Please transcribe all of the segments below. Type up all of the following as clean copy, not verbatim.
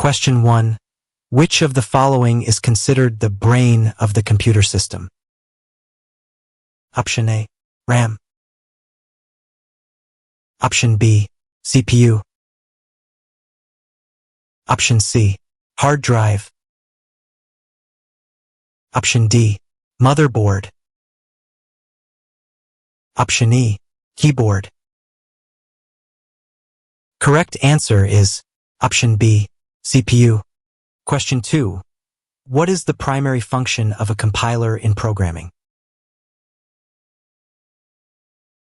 Question 1. Which of the following is considered the brain of the computer system? Option A, RAM. Option B, CPU. Option C, hard drive. Option D, motherboard. Option E, keyboard. Correct answer is option B, CPU. Question 2. What is the primary function of a compiler in programming?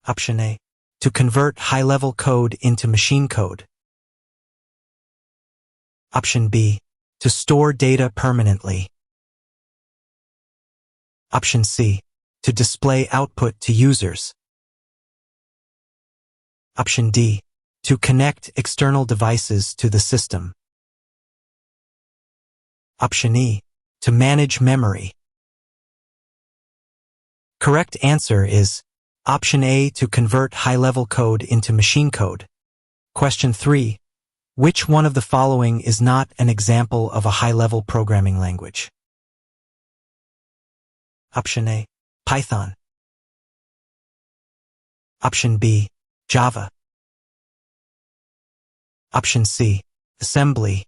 Option A, to convert high-level code into machine code. Option B, to store data permanently. Option C, to display output to users. Option D, to connect external devices to the system. Option E, to manage memory. Correct answer is option A, to convert high-level code into machine code. Question 3. Which one of the following is not an example of a high-level programming language? Option A, Python. Option B, Java. Option C, assembly.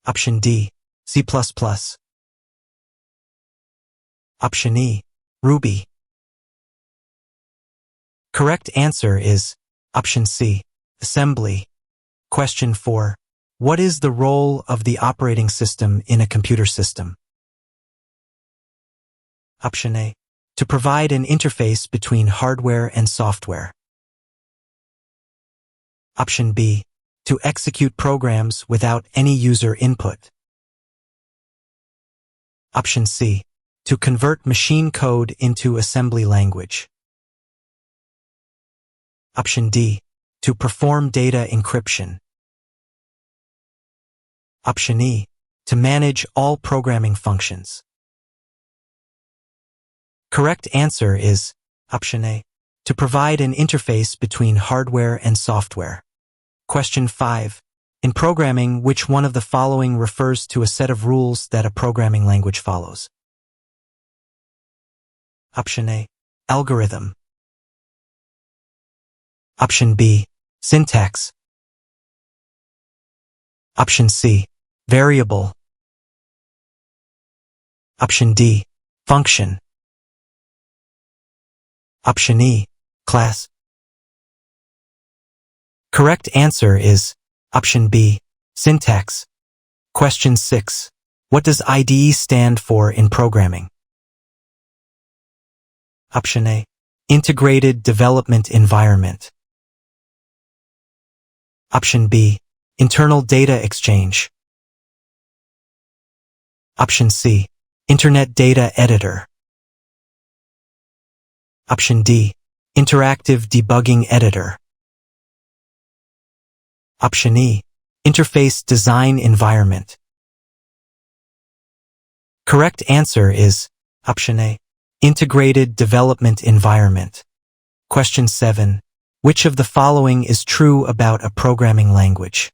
Option D, C++. Option E, Ruby. Correct answer is option C, assembly. Question 4. What is the role of the operating system in a computer system? Option A, to provide an interface between hardware and software. Option B, to execute programs without any user input. Option C, to convert machine code into assembly language. Option D, to perform data encryption. Option E, to manage all programming functions. Correct answer is option A, to provide an interface between hardware and software. Question 5. In programming, which one of the following refers to a set of rules that a programming language follows? Option A, algorithm. Option B, syntax. Option C, variable. Option D, function. Option E, class. Correct answer is option B, syntax. Question 6. What does IDE stand for in programming? Option A, integrated development environment. Option B, internal data exchange. Option C, internet data editor. Option D, interactive debugging editor. Option E, interface design environment. Correct answer is option A, integrated development environment. Question 7. Which of the following is true about a programming language?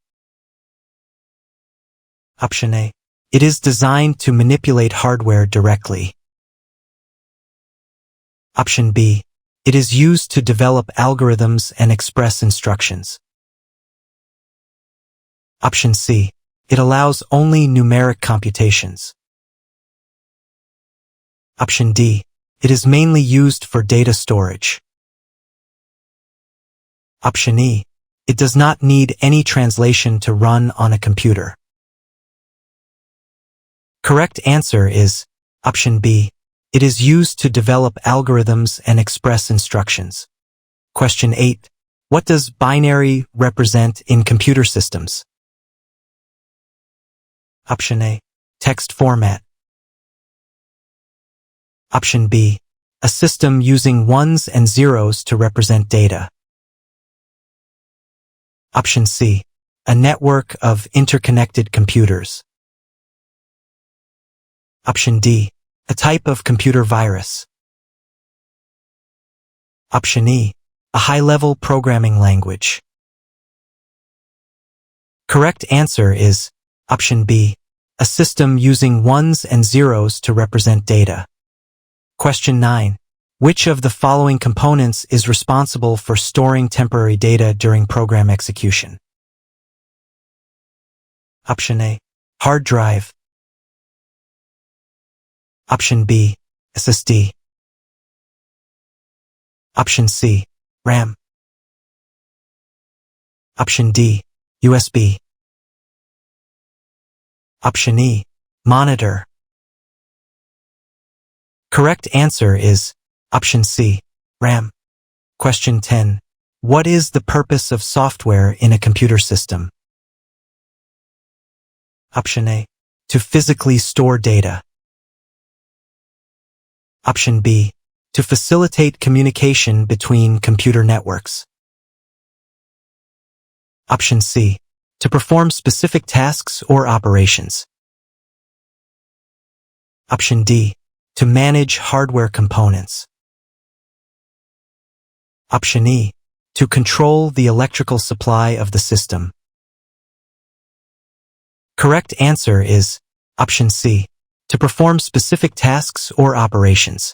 Option A, it is designed to manipulate hardware directly. Option B, it is used to develop algorithms and express instructions. Option C, it allows only numeric computations. Option D, it is mainly used for data storage. Option E, it does not need any translation to run on a computer. Correct answer is option B, it is used to develop algorithms and express instructions. Question 8. What does binary represent in computer systems? Option A, text format. Option B, a system using ones and zeros to represent data. Option C, a network of interconnected computers. Option D, a type of computer virus. Option E, a high-level programming language. Correct answer is option B, a system using ones and zeros to represent data. Question 9. Which of the following components is responsible for storing temporary data during program execution? Option A, hard drive. Option B, SSD. Option C, RAM. Option D, USB. Option E, monitor. Correct answer is option C, RAM. Question 10. What is the purpose of software in a computer system? Option A, to physically store data. Option B, to facilitate communication between computer networks. Option C, to perform specific tasks or operations. Option D, to manage hardware components. Option E, to control the electrical supply of the system. Correct answer is option C, to perform specific tasks or operations.